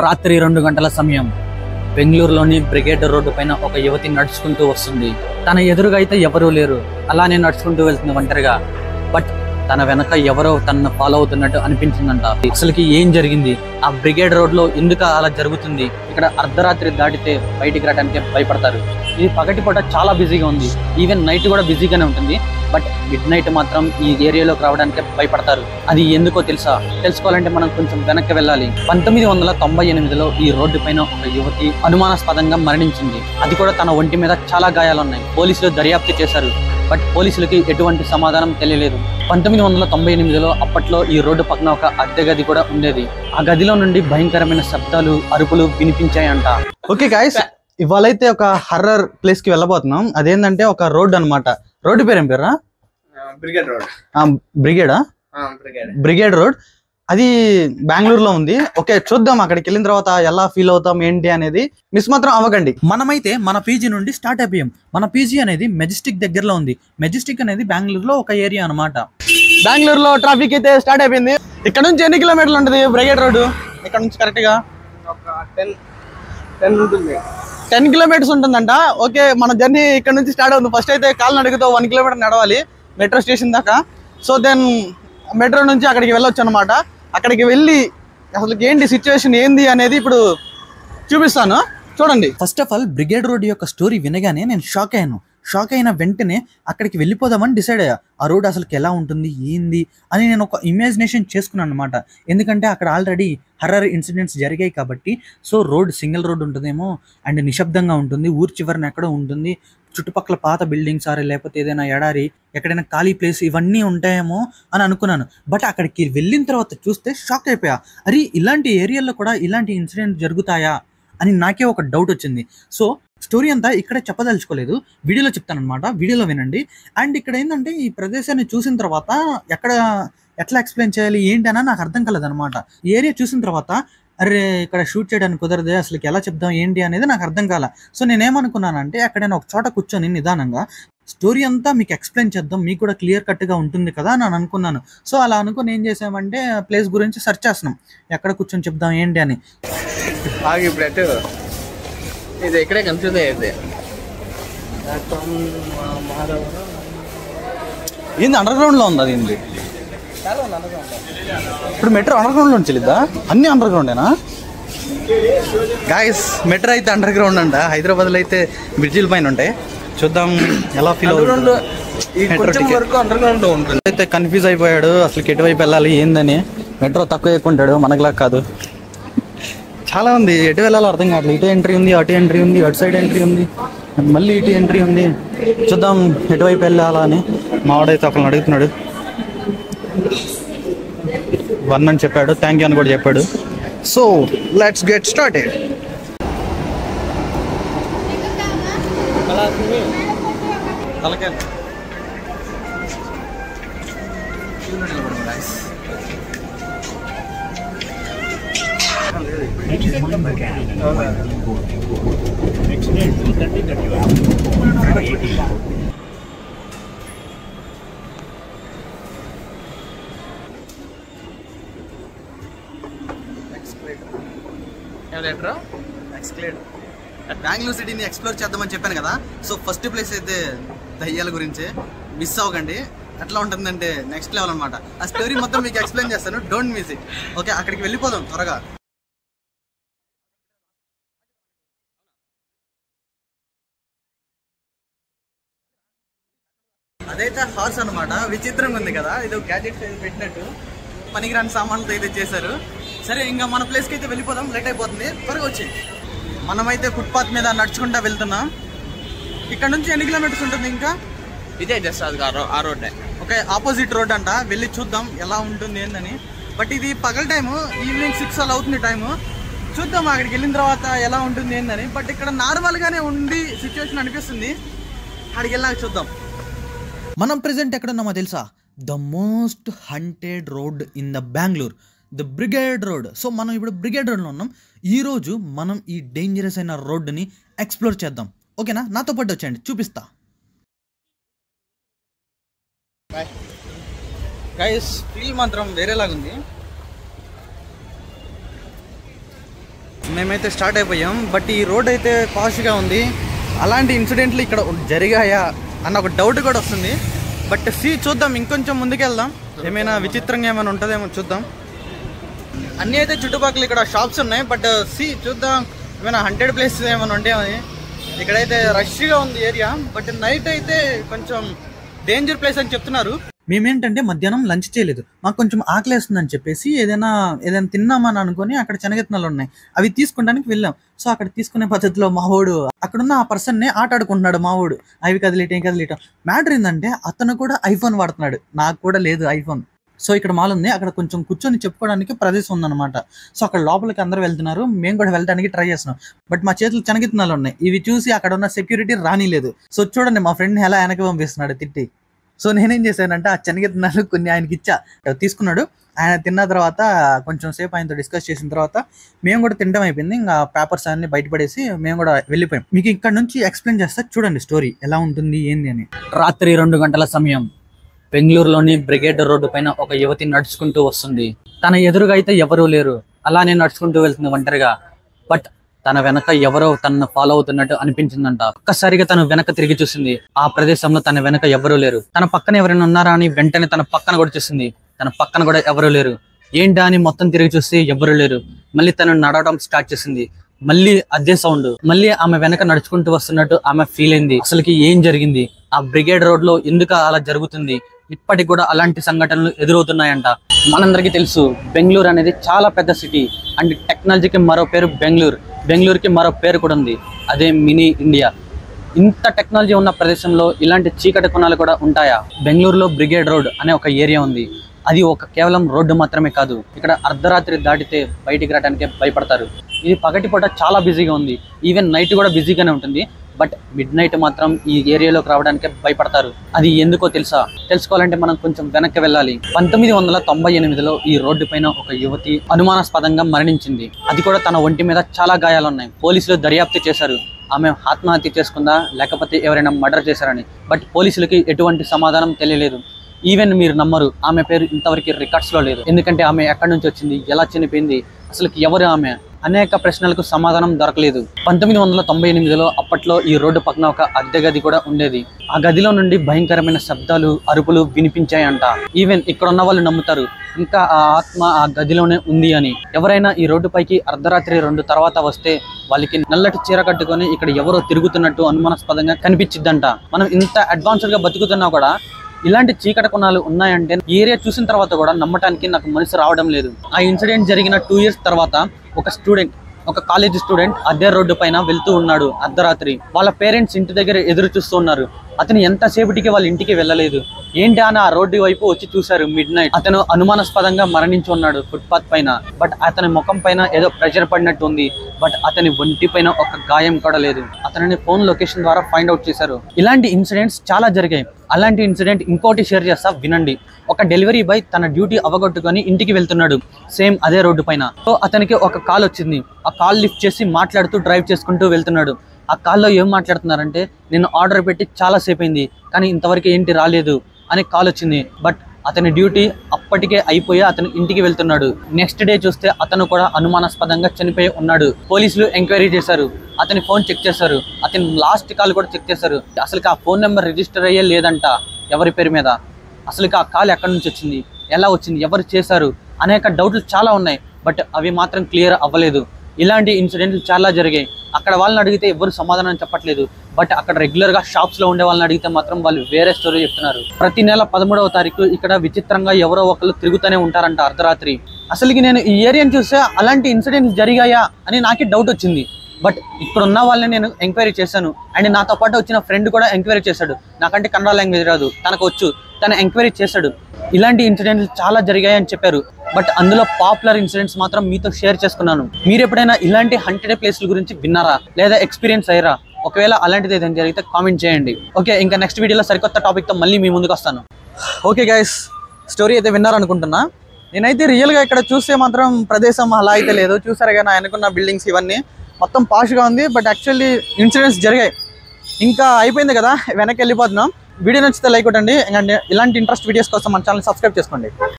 రాత్రి 2 గంటల సమయం. బెంగళూరులోని బ్రిగేడ్ రోడ్డు పైన ఒక యువతి నడుచుకుంటూ వస్తుంది. తన ఎదురుగా అయితే ఎవరూ లేరు. అలానే నడుచుకుంటూ వెళ్తుంది ఒంటరిగా. బట్ తన వెనక ఎవరో తనను ఫాలో అవుతున్నట్టు అనిపించిందంట. అసలుకి ఏం జరిగింది? ఆ బ్రిగేడ్ రోడ్ లో ఎందుకు అలా జరుగుతుంది? ఇక్కడ అర్ధరాత్రి దాటితే బయటికి రావడానికి భయపడతారు. ఇది పగటిపూట చాలా బిజీగా ఉంది. ఈవెన్ నైట్ కూడా బిజీగానే ఉంటుంది. బట్ మిడ్ నైట్ మాత్రం ఈ ఏరియాలోకి రావడానికి భయపడతారు. అది ఎందుకో తెలుసా? తెలుసుకోవాలంటే మనం కొంచెం వెనక్కి వెళ్ళాలి. 1998లో ఈ రోడ్డు పైన ఒక యువతి అనుమానాస్పదంగా మరణించింది. అది కూడా తన ఒంటి మీద చాలా గాయాలున్నాయి. పోలీసులు దర్యాప్తు చేశారు. బట్ పోలీసులకి ఎటువంటి సమాధానం తెలియలేదు. 1998లో అప్పట్లో ఈ రోడ్డు పక్కన ఒక అద్దె గది కూడా ఉండేది. ఆ గదిలో నుండి భయంకరమైన శబ్దాలు, అరుపులు వినిపించాయంట. ఓకే గైస్, ఇవాళైతే ఒక హర్రర్ ప్లేస్ కి వెళ్ళబోతున్నాం. అదేంటంటే ఒక రోడ్ అన్నమాట. రోడ్డు పేరు ఏం పేరా? Brigade Road. బ్రిగేడా? Brigade Road. అది బెంగళూరులో ఉంది. ఓకే, చూద్దాం అక్కడికి వెళ్ళిన తర్వాత ఎలా ఫీల్ అవుతాం ఏంటి అనేది. మిస్ మాత్రం అవ్వకండి. మనమైతే మన పీజీ నుండి స్టార్ట్ అయిపోయాం. మన పీజీ అనేది మెజెస్టిక్ దగ్గరలో ఉంది. మెజెస్టిక్ అనేది బెంగళూరులో ఒక ఏరియా అనమాట. బెంగళూరులో ట్రాఫిక్ అయితే స్టార్ట్ అయిపోయింది. ఇక్కడ నుంచి ఎన్ని కిలోమీటర్లు ఉంటుంది బ్రిగేడ్ రోడ్డు? ఇక్కడ నుంచి కరెక్ట్ గా 10 కిలోమీటర్స్ ఉంటుందంట. ఓకే, మన జర్నీ ఇక్కడ నుంచి స్టార్ట్ అవుతుంది. ఫస్ట్ అయితే కాలినడకతో 1 కిలోమీటర్ నడవాలి మెట్రో స్టేషన్ దాకా. సో దెన్ మెట్రో నుంచి అక్కడికి వెళ్ళొచ్చు అనమాట. అక్కడికి వెళ్ళి అసలు ఏంటి సిచ్యువేషన్ ఏంది అనేది ఇప్పుడు చూపిస్తాను, చూడండి. First of all brigade road యొక్క స్టోరీ వినగానే నేను షాక్ అయ్యాను. షాక్ అయిన వెంటనే అక్కడికి వెళ్ళిపోదామని డిసైడ్ అయ్యా. ఆ రోడ్ అసలుకి ఎలా ఉంటుంది ఏంది అని నేను ఒక ఇమాజినేషన్ చేసుకున్నాను అనమాట. ఎందుకంటే అక్కడ ఆల్రెడీ హర్రర్ ఇన్సిడెంట్స్ జరిగాయి కాబట్టి. సో రోడ్ సింగిల్ రోడ్ ఉంటుందేమో, అండ్ నిశ్శబ్దంగా ఉంటుంది, ఊరి చివరిన ఎక్కడో ఉంటుంది, చుట్టుపక్కల పాత బిల్డింగ్స్ ఆరే లేకపోతే ఏదైనా ఎడారి, ఎక్కడైనా ఖాళీ ప్లేస్ ఇవన్నీ ఉంటాయేమో అని అనుకున్నాను. బట్ అక్కడికి వెళ్ళిన తర్వాత చూస్తే షాక్ అయిపోయా. అరే, ఇలాంటి ఏరియాలో కూడా ఇలాంటి ఇన్సిడెంట్ జరుగుతాయా అని నాకే ఒక డౌట్ వచ్చింది. సో స్టోరీ అంతా ఇక్కడే చెప్పదలుచుకోలేదు, వీడియోలో చెప్తానమాట. వీడియోలో వినండి. అండ్ ఇక్కడ ఏంటంటే ఈ ప్రదేశాన్ని చూసిన తర్వాత ఎట్లా ఎక్స్ప్లెయిన్ చేయాలి ఏంటి అని నాకు అర్థం కాలేదనమాట. ఈ ఏరియా చూసిన తర్వాత అరే ఇక్కడ షూట్ చేయడానికి కుదరదే, అసలు ఎలా చెప్దాం ఏంటి అనేది నాకు అర్థం కాల. సో నేనేమనుకున్నానంటే ఎక్కడైనా ఒక చోట కూర్చొని నిదానంగా స్టోరీ అంతా మీకు ఎక్స్ప్లెయిన్ చేద్దాం, మీకు కూడా క్లియర్ కట్గా ఉంటుంది కదా అని అనుకున్నాను. సో అలా అనుకుని ఏం చేసామంటే ప్లేస్ గురించి సెర్చ్ చేస్తున్నాం, ఎక్కడ కూర్చొని చెప్దాం ఏంటి అని. ఇది ఇక్కడే కన్ఫ్యూజ్ అయ్యేది. ఏంది అండర్ గ్రౌండ్ లో ఉంది? అది ఏంది? ఇప్పుడు మెట్రో అండర్ గ్రౌండ్ లో చెల్లిద్దా? అన్ని అండర్ గ్రౌండేనా గాయస్? మెట్రో అయితే అండర్ గ్రౌండ్ అంట. హైదరాబాద్ లో అయితే బ్రిడ్జిల పైన ఉంటాయి. చూద్దాం ఎలా ఫీల్ అవుతుంది. అయితే కన్ఫ్యూజ్ అయిపోయాడు అసలు ఎటువైపు వెళ్ళాలి ఏందని. మెట్రో తక్కువ ఎక్కుంటాడు, మనకులా కాదు. చాలా ఉంది, ఎటు వెళ్ళాలో అర్థం కావట్లేదు. ఇటు ఎంట్రీ ఉంది, అటు ఎంట్రీ ఉంది, అటు సైడ్ ఎంట్రీ ఉంది, మళ్ళీ ఇటు ఎంట్రీ ఉంది. చూద్దాం ఎటువైపు వెళ్ళాలా అని. మావాడైతే ఒకరిని అడుగుతున్నాడు. 1 అని చెప్పాడు, థ్యాంక్ యూ అని కూడా చెప్పాడు. So let's get started. Bengaluru సిటీని ఎక్స్ప్లోర్ చేద్దామని చెప్పాను కదా. సో ఫస్ట్ ప్లేస్ అయితే దయ్యాల గురించి, మిస్ అవ్వకండి. ఎట్లా ఉంటుందంటే నెక్స్ట్ లెవెల్ అనమాట. ఆ స్టోరీ మొత్తం మీకు ఎక్స్ప్లెయిన్ చేస్తాను, డోంట్ మిస్ ఇట్. ఓకే, అక్కడికి వెళ్ళిపోదాం త్వరగా. అదైతే హార్స్ అనమాట. విచిత్రంగా ఉంది కదా, ఇది గ్యాజెట్స్ అయితే పెట్టినట్టు పనికిరాని సామాన్లతో అయితే చేశారు. సరే, ఇంకా మన ప్లేస్కి అయితే వెళ్ళిపోదాం, లేట్ అయిపోతుంది, త్వరగా వచ్చి. మనమైతే ఫుట్పాత్ మీద నడుచుకుంటా వెళ్తున్నాం. ఇక్కడ నుంచి ఎన్ని కిలోమీటర్స్ ఉంటుంది? ఇంకా ఇదే జస్ట్ అది ఆ రోడ్. ఓకే, ఆపోజిట్ రోడ్ అంట. వెళ్ళి చూద్దాం ఎలా ఉంటుంది ఏందని. బట్ ఇది పగల టైము, ఈవినింగ్ 6 అలా అవుతుంది టైము. చూద్దాం అక్కడికి వెళ్ళిన తర్వాత ఎలా ఉంటుంది ఏందని. బట్ ఇక్కడ నార్మల్గానే ఉండి సిచ్యువేషన్ అనిపిస్తుంది. అక్కడికి వెళ్ళాక చూద్దాం. మనం ప్రెజెంట్ ఎక్కడున్నామో తెలుసా? The most haunted road in the Bengaluru, the brigade road. So మనం ఇప్పుడు బ్రిగేడ్ రోడ్లో ఉన్నాం. ఈరోజు మనం ఈ డేంజరస్ అయిన రోడ్డుని ఎక్స్ప్లోర్ చేద్దాం. ఓకేనా? నాతో పాటు వచ్చేయండి, చూపిస్తా. గైస్, ఫీల్ మాత్రం వేరేలాగుంది. మేమైతే స్టార్ట్ అయిపోయాం. బట్ ఈ రోడ్ అయితే పాష్గా ఉంది. అలాంటి ఇన్సిడెంట్లు ఇక్కడ జరిగాయా అన్న ఒక డౌట్ కూడా వస్తుంది. బట్ చూద్దాం, ఇంకొంచెం ముందుకెళ్దాం, ఏమైనా విచిత్రంగా ఏమైనా ఉంటుందేమో చూద్దాం. అన్నీ అయితే చుట్టుపక్కల ఇక్కడ షాప్స్ ఉన్నాయి. బట్ చూద్దాం ఏమైనా 100 ప్లేసెస్ ఏమైనా ఉంటాయని. ఇక్కడైతే రష్గా ఉంది ఏరియా. బట్ నైట్ అయితే కొంచెం డేంజర్ ప్లేస్ అని చెప్తున్నారు. మేమేంటంటే మధ్యాహ్నం లంచ్ చేయలేదు, మాకు కొంచెం ఆకలేస్తుందని చెప్పేసి ఏదైనా తిన్నామని అనుకుని అక్కడ శనగెత్తనాలు ఉన్నాయి, అవి తీసుకోవడానికి వెళ్ళాం. సో అక్కడ తీసుకునే పద్ధతిలో మావోడు అక్కడున్న ఆ పర్సన్ని ఆట ఆడుకుంటున్నాడు. మావోడు అవి కదిలేయటం. మ్యాటర్ ఏంటంటే అతను కూడా ఐఫోన్ వాడుతున్నాడు, నాకు కూడా లేదు ఐఫోన్. సో ఇక్కడ మాల్ ఉంది, అక్కడ కొంచెం కూర్చొని చెప్పుకోవడానికి ప్రదేశం ఉందన్నమాట. సో అక్కడ లోపలికి అందరూ వెళ్తున్నారు, మేము కూడా వెళ్ళడానికి ట్రై చేస్తున్నాం. బట్ మా చేతులు శనగెత్తనాలు ఉన్నాయి, ఇవి చూసి అక్కడ ఉన్న సెక్యూరిటీ రానిలేదు. సో చూడండి మా ఫ్రెండ్ని ఎలా వెనక్కి పంపిస్తున్నాడు తిట్టి. సో నేనేం చేశానంటే ఆ శనగెత్తనాలు కొన్ని ఆయనకి ఇచ్చా, తీసుకున్నాడు. ఆయన తిన్న తర్వాత కొంచెం సేపు ఆయనతో డిస్కస్ చేసిన తర్వాత మేము కూడా తినడం అయిపోయింది. ఇంకా పేపర్స్ అన్ని బయటపడేసి మేము కూడా వెళ్ళిపోయాం. మీకు ఇక్కడ నుంచి ఎక్స్ప్లెయిన్ చేస్తా, చూడండి స్టోరీ ఎలా ఉంటుంది ఏంది అని. రాత్రి 2 గంటల సమయం, బెంగళూరులోని బ్రిగేడ్ రోడ్డు పైన ఒక యువతి నడుచుకుంటూ వస్తుంది. తన ఎదురుగా అయితే ఎవరూ లేరు, అలానే నడుచుకుంటూ వెళ్తుంది ఒంటరిగా. బట్ తన వెనక ఎవరో తనను ఫాలో అవుతున్నట్టు అనిపించిందంట. ఒక్కసారిగా తను వెనక తిరిగి చూసింది, ఆ ప్రదేశంలో తన వెనక ఎవరూ లేరు. తన పక్కన ఎవరైనా ఉన్నారా అని వెంటనే తన పక్కన కూడా చూసింది, తన పక్కన కూడా ఎవరూ లేరు. ఏంటా అని మొత్తం తిరిగి చూస్తే ఎవరూ లేరు. మళ్ళీ తను నడవడం స్టార్ట్ చేసింది, మళ్ళీ అదే సౌండ్. మళ్ళీ ఆమె వెనక నడుచుకుంటూ వస్తున్నట్టు ఆమె ఫీల్ అయింది. అసలుకి ఏం జరిగింది, ఆ బ్రిగేడ్ రోడ్ లో ఎందుకు అలా జరుగుతుంది, ఇప్పటికి కూడా అలాంటి సంఘటనలు ఎదురవుతున్నాయంట. మనందరికీ తెలుసు బెంగళూరు అనేది చాలా పెద్ద సిటీ అండ్ టెక్నాలజీకి మరో పేరు బెంగళూరుకి మరో పేరు కూడా ఉంది, అదే మినీ ఇండియా. ఇంత టెక్నాలజీ ఉన్న ప్రదేశంలో ఇలాంటి చీకటి కోణాలు కూడా ఉంటాయా? బెంగళూరులో బ్రిగేడ్ రోడ్ అనే ఒక ఏరియా ఉంది. అది కేవలం రోడ్డు మాత్రమే కాదు, ఇక్కడ అర్ధరాత్రి దాటితే బయటికి రావడానికి భయపడతారు. ఇది పగటిపూట చాలా బిజీగా ఉంది, ఈవెన్ నైట్ కూడా బిజీగానే ఉంటుంది. బట్ మిడ్ నైట్ మాత్రం ఈ ఏరియాలోకి రావడానికి భయపడతారు. అది ఎందుకో తెలుసుకోవాలంటే మనం కొంచెం వెనక్కి వెళ్ళాలి. 1998లో ఈ రోడ్డు పైన ఒక యువతి అనుమానాస్పదంగా మరణించింది. అది కూడా తన ఒంటి మీద చాలా గాయాలున్నాయి. పోలీసులు దర్యాప్తు చేశారు, ఆమె ఆత్మహత్య చేసుకుందా లేకపోతే ఎవరైనా మర్డర్ చేశారని. బట్ పోలీసులకి ఎటువంటి సమాధానం తెలియలేదు. ఈవెన్ మీరు నమ్మరు, ఆమె పేరు ఇంతవరకు రికార్డ్స్లో లేదు. ఎందుకంటే ఆమె ఎక్కడి నుంచి వచ్చింది, ఎలా చనిపోయింది, అసలు ఎవరు ఆమె, అనేక ప్రశ్నలకు సమాధానం దొరకలేదు. 1998లో అప్పట్లో ఈ రోడ్డు పక్కన ఒక అద్దె గది కూడా ఉండేది. ఆ గదిలో నుండి భయంకరమైన శబ్దాలు, అరుపులు వినిపించాయంట. ఈవెన్ ఇక్కడ ఉన్న వాళ్ళు నమ్ముతారు ఇంకా ఆ ఆత్మ ఆ గదిలోనే ఉంది అని. ఎవరైనా ఈ రోడ్డు పైకి అర్ధరాత్రి 2 తర్వాత వస్తే వాళ్ళకి నల్లటి చీర కట్టుకొని ఇక్కడ ఎవరో తిరుగుతున్నట్టు అనుమానాస్పదంగా కనిపించిద్దంట. మనం ఇంత అడ్వాన్స్డ్ గా బతుకుతున్నా కూడా ఇలాంటి చీకటి కోణాలు ఉన్నాయంటే ఈ ఏరియా చూసిన తర్వాత కూడా నమ్మటానికి నాకు మనసు రావడం లేదు. ఆ ఇన్సిడెంట్ జరిగిన 2 years తర్వాత ఒక కాలేజ్ స్టూడెంట్ అదే రోడ్డు పైన వెళ్తూ ఉన్నాడు అర్ధరాత్రి. వాళ్ళ పేరెంట్స్ ఇంటి దగ్గర ఎదురు చూస్తూ ఉన్నారు. అతను ఎంతసేపటికి వాళ్ళ ఇంటికి వెళ్ళలేదు. ఏంటి అని ఆ రోడ్డు వైపు వచ్చి చూశారు మిడ్ నైట్. అతను అనుమానాస్పదంగా మరణించి ఉన్నాడు ఫుట్పాత్ పైన. బట్ అతని ముఖం పైన ఏదో ప్రెషర్ పడినట్టు ఉంది. బట్ అతని ఒంటి పైన ఒక గాయం కూడా లేదు. అతనిని ఫోన్ లొకేషన్ ద్వారా ఫైండ్ అవుట్ చేశారు. ఇలాంటి ఇన్సిడెంట్స్ చాలా జరిగాయి. అలాంటి ఇన్సిడెంట్ ఇంకోటి షేర్ చేస్తా, వినండి. ఒక డెలివరీ బాయ్ తన డ్యూటీ అవగొట్టుకొని ఇంటికి వెళ్తున్నాడు సేమ్ అదే రోడ్డు పైన. సో అతనికి ఒక కాల్ వచ్చింది. ఆ కాల్ లిఫ్ట్ చేసి మాట్లాడుతూ డ్రైవ్ చేసుకుంటూ వెళ్తున్నాడు. ఆ కాల్లో ఏం మాట్లాడుతున్నారంటే, నేను ఆర్డర్ పెట్టి చాలా సేపు అయింది కానీ ఇంతవరకు ఏంటి రాలేదు అని కాల్ వచ్చింది. బట్ అతని డ్యూటీ అప్పటికే అయిపోయి అతను ఇంటికి వెళ్తున్నాడు. నెక్స్ట్ డే చూస్తే అతను కూడా అనుమానాస్పదంగా చనిపోయి ఉన్నాడు. పోలీసులు ఎంక్వైరీ చేశారు, అతని ఫోన్ చెక్ చేశారు, అతని లాస్ట్ కాల్ కూడా చెక్ చేశారు. అసలు ఆ ఫోన్ నెంబర్ రిజిస్టర్ అయ్యే లేదంట ఎవరి పేరు మీద. అసలు ఆ కాల్ ఎక్కడి నుంచి వచ్చింది, ఎలా వచ్చింది, ఎవరు చేశారు, అనేక డౌట్లు చాలా ఉన్నాయి. బట్ అవి మాత్రం క్లియర్ అవ్వలేదు. ఇలాంటి ఇన్సిడెంట్లు చాలా జరిగాయి. అక్కడ వాళ్ళని అడిగితే ఎవరు సమాధానం చెప్పట్లేదు. బట్ అక్కడ రెగ్యులర్గా షాప్స్లో ఉండే వాళ్ళని అడిగితే మాత్రం వాళ్ళు వేరే స్టోరీ చెప్తున్నారు. ప్రతి నెల 13వ తారీఖు ఇక్కడ విచిత్రంగా ఎవరో ఒకళ్ళు తిరుగుతూనే ఉంటారంట అర్ధరాత్రి. అసలుకి నేను ఈ ఏరియాని చూస్తే అలాంటి ఇన్సిడెంట్స్ జరిగాయా అని నాకే డౌట్ వచ్చింది. బట్ ఇక్కడ ఉన్న వాళ్ళని నేను ఎంక్వైరీ చేశాను. అండ్ నాతో పాటు వచ్చిన ఫ్రెండ్ కూడా ఎంక్వైరీ చేశాడు. నాకంటే కన్నడ లాంగ్వేజ్ రాదు, తనకు వచ్చు, తను ఎంక్వైరీ చేశాడు. ఇలాంటి ఇన్సిడెంట్లు చాలా జరిగాయని చెప్పారు. బట్ అందులో పాపులర్ ఇన్సిడెంట్స్ మాత్రం మీతో షేర్ చేసుకున్నాను. మీరు ఎప్పుడైనా ఇలాంటి హంటెడ్ ప్లేస్ల గురించి విన్నారా లేదా ఎక్స్పీరియన్స్ అయ్యారా? ఒకవేళ అలాంటిది ఏదైనా జరిగితే కామెంట్ చేయండి. ఓకే, ఇంకా నెక్స్ట్ వీడియోలో సరికొత్త టాపిక్తో మళ్ళీ మీ ముందుకు వస్తాను. ఓకే గైస్, స్టోరీ అయితే విన్నారనుకుంటున్నా. నేనైతే రియల్గా ఇక్కడ చూస్తే మాత్రం ప్రదేశం అలా అయితే లేదు. చూసారు కానీ అనుకున్న బిల్డింగ్స్ ఇవన్నీ మొత్తం పాష్గా ఉంది. బట్ యాక్చువల్లీ ఇన్సిడెంట్స్ జరిగాయి. ఇంకా అయిపోయింది కదా, వెనక్కి వెళ్ళిపోతున్నాం. వీడియో నచ్చితే లైక్ కొట్టండి. ఇలాంటి ఇంట్రెస్ట్ వీడియోస్ కోసం మన ఛానల్ సబ్స్క్రైబ్ చేసుకోండి.